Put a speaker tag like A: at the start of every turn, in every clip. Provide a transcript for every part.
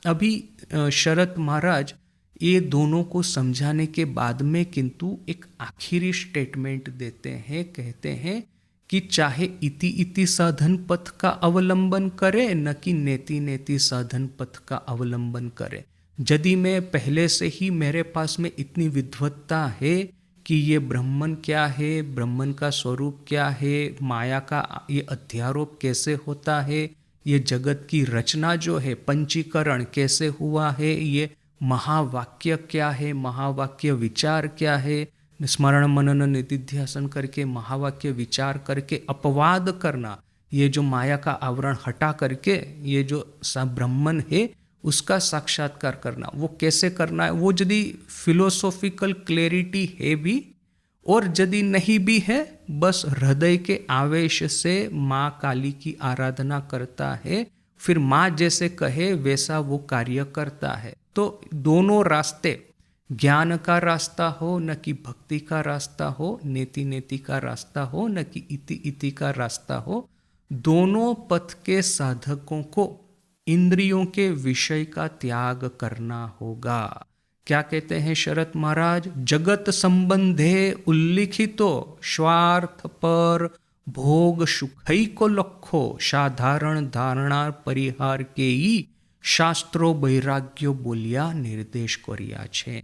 A: अभी शरत महाराज ये दोनों को समझाने के बाद में किंतु एक आखिरी स्टेटमेंट देते हैं, कहते हैं कि चाहे इति इति साधन पथ का अवलंबन करे न कि नेति नेति साधन पथ का अवलंबन करे। यदि मैं पहले से ही मेरे पास में इतनी विद्वत्ता है कि ये ब्रह्मन क्या है, ब्रह्मन का स्वरूप क्या है, माया का ये अध्यारोप कैसे होता है, ये जगत की रचना जो है पंचीकरण कैसे हुआ है, ये महावाक्य क्या है, महावाक्य विचार क्या है, स्मरण मनन निधिध्यासन करके महावाक्य विचार करके अपवाद करना, ये जो माया का आवरण हटा करके ये जो ब्रह्मन है उसका साक्षात्कार करना, वो कैसे करना है। वो यदि फिलोसॉफिकल क्लैरिटी है भी और यदि नहीं भी है, बस हृदय के आवेश से माँ काली की आराधना करता है, फिर माँ जैसे कहे वैसा वो कार्य करता है। तो दोनों रास्ते, ज्ञान का रास्ता हो न कि भक्ति का रास्ता हो, नेति नेति का रास्ता हो न कि इति इति का रास्ता हो, दोनों पथ के साधकों को इंद्रियों के विषय का त्याग करना होगा। क्या कहते हैं शरत महाराज, जगत संबंधे उल्लिखितो स्वार्थ पर भोग सुखैको लखो साधारण धारणा परिहार के ही शास्त्रो वैराग्यो बोलिया निर्देश करिया छे।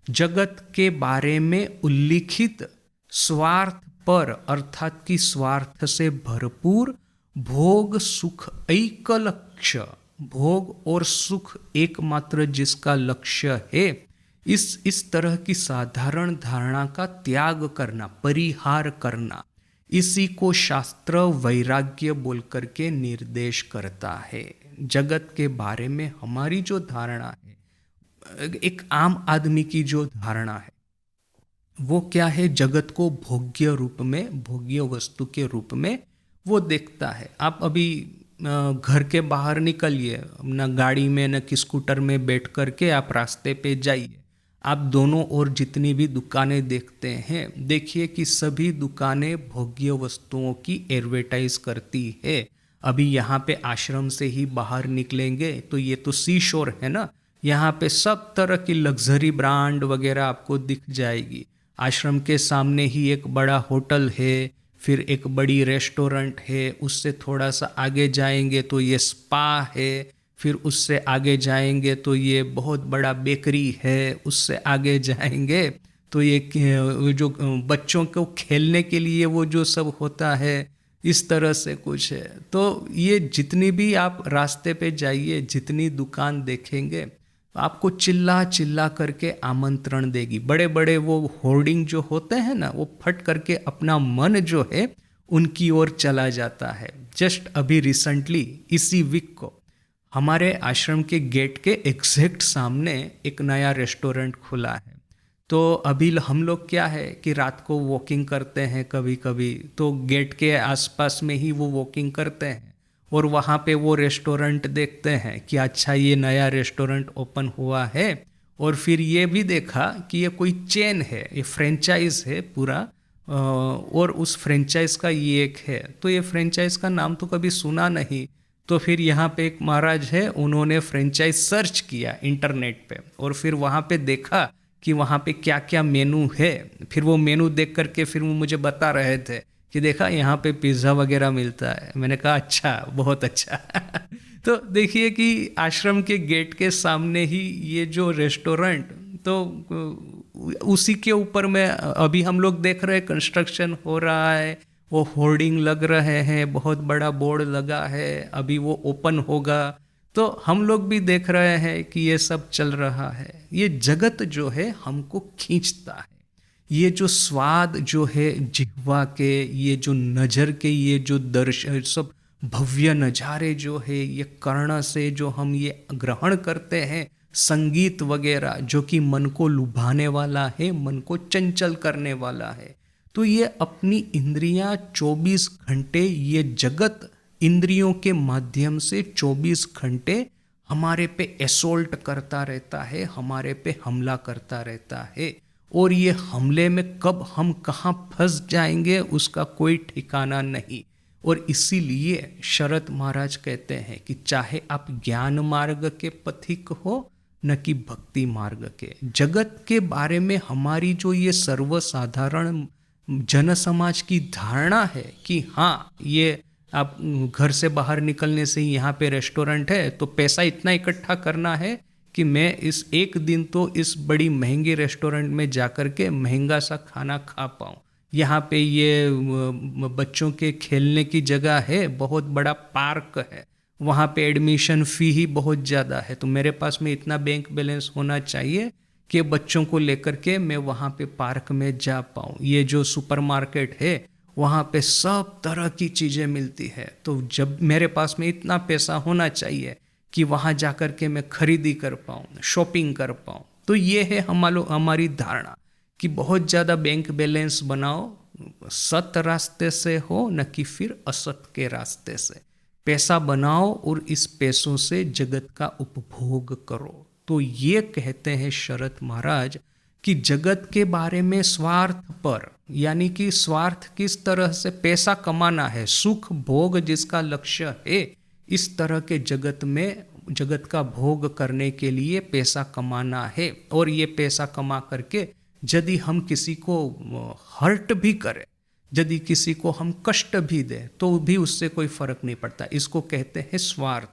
A: जगत के बारे में उल्लिखित स्वार्थ पर अर्थात कि स्वार्थ से भरपूर भोग सुख ऐक लक्ष्य, भोग और सुख एकमात्र जिसका लक्ष्य है, इस तरह की साधारण धारणा का त्याग करना, परिहार करना, इसी को शास्त्र वैराग्य बोल करके निर्देश करता है। जगत के बारे में हमारी जो धारणा है, एक आम आदमी की जो धारणा है वो क्या है, जगत को भोग्य रूप में, भोग्य वस्तु के रूप में वो देखता है। आप अभी घर के बाहर निकलिए, न गाड़ी में न कि स्कूटर में बैठ करके आप रास्ते पे जाइए, आप दोनों ओर जितनी भी दुकानें देखते हैं, देखिए कि सभी दुकानें भोग्य वस्तुओं की एडवर्टाइज करती है। अभी यहाँ पे आश्रम से ही बाहर निकलेंगे तो ये तो सी शोर है ना, यहाँ पे सब तरह की लग्जरी ब्रांड वगैरह आपको दिख जाएगी। आश्रम के सामने ही एक बड़ा होटल है, फिर एक बड़ी रेस्टोरेंट है, उससे थोड़ा सा आगे जाएंगे तो ये स्पा है, फिर उससे आगे जाएंगे तो ये बहुत बड़ा बेकरी है, उससे आगे जाएंगे तो ये जो बच्चों को खेलने के लिए वो जो सब होता है, इस तरह से कुछ है। तो ये जितनी भी आप रास्ते पे जाइए, जितनी दुकान देखेंगे, आपको चिल्ला चिल्ला करके आमंत्रण देगी। बड़े बड़े वो होर्डिंग जो होते हैं ना, वो फट करके अपना मन जो है उनकी ओर चला जाता है। जस्ट अभी रिसेंटली इसी वीक को हमारे आश्रम के गेट के एग्जैक्ट सामने एक नया रेस्टोरेंट खुला है। तो अभी हम लोग क्या है कि रात को वॉकिंग करते हैं कभी कभी, तो गेट के आसपास में ही वो वॉकिंग करते हैं और वहाँ पे वो रेस्टोरेंट देखते हैं कि अच्छा ये नया रेस्टोरेंट ओपन हुआ है। और फिर ये भी देखा कि ये कोई चेन है, ये फ्रेंचाइज है पूरा, और उस फ्रेंचाइज का ये एक है। तो ये फ्रेंचाइज का नाम तो कभी सुना नहीं। तो फिर यहाँ पे एक महाराज है, उन्होंने फ्रेंचाइज सर्च किया इंटरनेट पे और फिर वहाँ पे देखा कि वहाँ पे क्या क्या मेनू है। फिर वो मेनू देख करके फिर वो मुझे बता रहे थे कि देखा यहाँ पे पिज़्ज़ा वगैरह मिलता है। मैंने कहा अच्छा, बहुत अच्छा। तो देखिए कि आश्रम के गेट के सामने ही ये जो रेस्टोरेंट, तो उसी के ऊपर में अभी हम लोग देख रहे हैं कंस्ट्रक्शन हो रहा है, वो होर्डिंग लग रहे हैं, बहुत बड़ा बोर्ड लगा है, अभी वो ओपन होगा। तो हम लोग भी देख रहे हैं कि ये सब चल रहा है। ये जगत जो है हमको खींचता है। ये जो स्वाद जो है जिह्वा के, ये जो नज़र के, ये जो दर्शन, सब भव्य नज़ारे जो है, ये कर्ण से जो हम ये ग्रहण करते हैं, संगीत वगैरह जो कि मन को लुभाने वाला है, मन को चंचल करने वाला है। तो ये अपनी इंद्रियां 24 घंटे, ये जगत इंद्रियों के माध्यम से 24 घंटे हमारे पे असोल्ट करता रहता है, हमारे पे हमला करता रहता है। और ये हमले में कब हम कहाँ फंस जाएंगे उसका कोई ठिकाना नहीं। और इसीलिए शरत महाराज कहते हैं कि चाहे आप ज्ञान मार्ग के पथिक हो न कि भक्ति मार्ग के, जगत के बारे में हमारी जो ये सर्वसाधारण जन समाज की धारणा है कि हाँ, ये आप घर से बाहर निकलने से ही यहाँ पे रेस्टोरेंट है तो पैसा इतना इकट्ठा करना है कि मैं इस एक दिन तो इस बड़ी महंगी रेस्टोरेंट में जाकर के महंगा सा खाना खा पाऊँ। यहाँ पे ये बच्चों के खेलने की जगह है, बहुत बड़ा पार्क है, वहाँ पे एडमिशन फ़ी ही बहुत ज़्यादा है, तो मेरे पास में इतना बैंक बैलेंस होना चाहिए कि बच्चों को लेकर के मैं वहाँ पे पार्क में जा पाऊँ। ये जो सुपरमार्केट है वहाँ पे सब तरह की चीज़ें मिलती है, तो जब मेरे पास में इतना पैसा होना चाहिए कि वहाँ जा कर के मैं खरीदी कर पाऊँ, शॉपिंग कर पाऊँ। तो ये है हमारी धारणा कि बहुत ज़्यादा बैंक बैलेंस बनाओ, सत रास्ते से हो न कि फिर असत के रास्ते से पैसा बनाओ और इस पैसों से जगत का उपभोग करो। तो ये कहते हैं शरत महाराज कि जगत के बारे में स्वार्थ पर, यानी कि स्वार्थ किस तरह से पैसा कमाना है, सुख भोग जिसका लक्ष्य है, इस तरह के जगत में जगत का भोग करने के लिए पैसा कमाना है। और ये पैसा कमा करके यदि हम किसी को हर्ट भी करें, यदि किसी को हम कष्ट भी दें तो भी उससे कोई फर्क नहीं पड़ता। इसको कहते हैं स्वार्थ।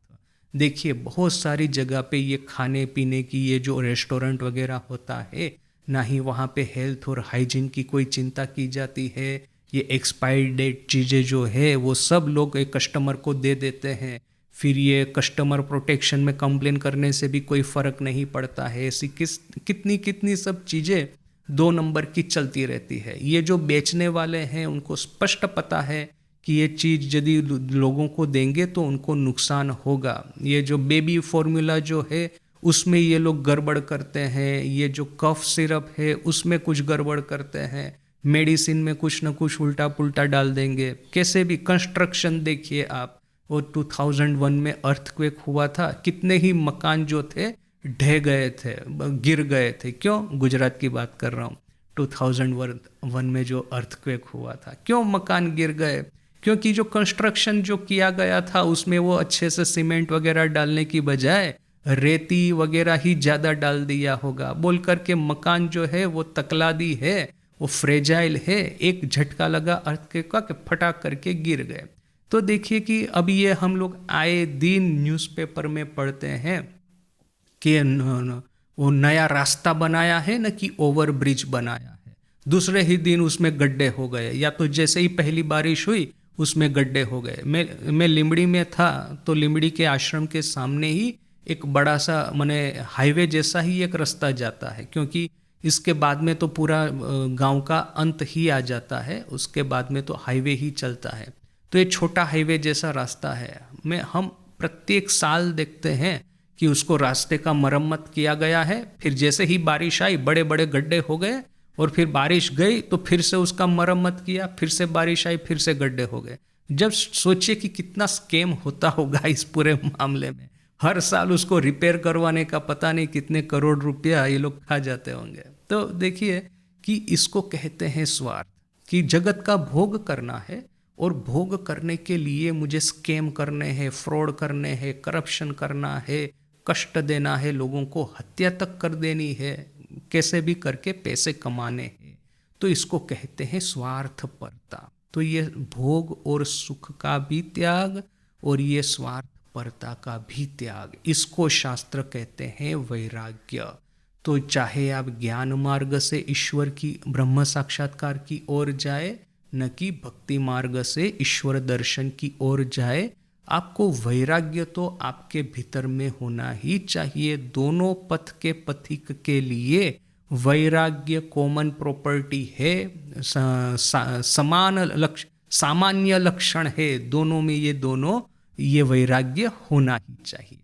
A: देखिए बहुत सारी जगह पे ये खाने पीने की ये जो रेस्टोरेंट वगैरह होता है, ना ही वहाँ पे हेल्थ और हाइजीन की कोई चिंता की जाती है। ये एक्सपायरी डेट चीज़ें जो है वो सब लोग एक कस्टमर को दे देते हैं, फिर ये कस्टमर प्रोटेक्शन में कंप्लेन करने से भी कोई फ़र्क नहीं पड़ता है। ऐसी कितनी कितनी सब चीज़ें 2 नंबर की चलती रहती है। ये जो बेचने वाले हैं उनको स्पष्ट पता है कि ये चीज़ यदि लोगों को देंगे तो उनको नुकसान होगा। ये जो बेबी फॉर्मूला जो है उसमें ये लोग गड़बड़ करते हैं, ये जो कफ सिरप है उसमें कुछ गड़बड़ करते हैं, मेडिसिन में कुछ न कुछ उल्टा पुल्टा डाल देंगे। कैसे भी कंस्ट्रक्शन देखिए आप, वो 2001 में अर्थक्वेक हुआ था, कितने ही मकान जो थे ढह गए थे, गिर गए थे। क्यों? गुजरात की बात कर रहा हूँ। 2001 में जो अर्थक्वेक हुआ था, क्यों मकान गिर गए? क्योंकि जो कंस्ट्रक्शन जो किया गया था उसमें वो अच्छे से सीमेंट वगैरह डालने की बजाय रेती वगैरह ही ज़्यादा डाल दिया होगा, बोल करके मकान जो है वो तकलादी है, वो फ्रेजाइल है, एक झटका लगा अर्थक्वेक का कि फटाक करके गिर गए। तो देखिए कि अब ये हम लोग आए दिन न्यूज़पेपर में पढ़ते हैं कि वो नया रास्ता बनाया है न कि ओवर ब्रिज बनाया है, दूसरे ही दिन उसमें गड्ढे हो गए, या तो जैसे ही पहली बारिश हुई उसमें गड्ढे हो गए। मैं लिमड़ी में था तो लिमड़ी के आश्रम के सामने ही एक बड़ा सा माने हाईवे जैसा ही एक रास्ता जाता है, क्योंकि इसके बाद में तो पूरा गांव का अंत ही आ जाता है, उसके बाद में तो हाईवे ही चलता है। तो ये छोटा हाईवे जैसा रास्ता है, हम प्रत्येक साल देखते हैं कि उसको रास्ते का मरम्मत किया गया है, फिर जैसे ही बारिश आई बड़े बड़े गड्ढे हो गए, और फिर बारिश गई तो फिर से उसका मरम्मत किया, फिर से बारिश आई फिर से गड्ढे हो गए। जब सोचिए कि कितना स्कैम होता होगा इस पूरे मामले में, हर साल उसको रिपेयर करवाने का पता नहीं कितने करोड़ रुपया ये लोग खा जाते होंगे। तो देखिए कि इसको कहते हैं स्वार्थ, कि जगत का भोग करना है और भोग करने के लिए मुझे स्कैम करने हैं, फ्रॉड करने हैं, करप्शन करना है, कष्ट देना है, लोगों को हत्या तक कर देनी है, कैसे भी करके पैसे कमाने हैं। तो इसको कहते हैं स्वार्थपरता। तो ये भोग और सुख का भी त्याग और ये स्वार्थपरता का भी त्याग, इसको शास्त्र कहते हैं वैराग्य। तो चाहे आप ज्ञान मार्ग से ईश्वर की ब्रह्म साक्षात्कार की ओर जाए, न कि भक्ति मार्ग से ईश्वर दर्शन की ओर जाए, आपको वैराग्य तो आपके भीतर में होना ही चाहिए। दोनों पथ के पथिक के लिए वैराग्य कॉमन प्रॉपर्टी है, समान लक्ष्य, सामान्य लक्षण है, दोनों में ये वैराग्य होना ही चाहिए।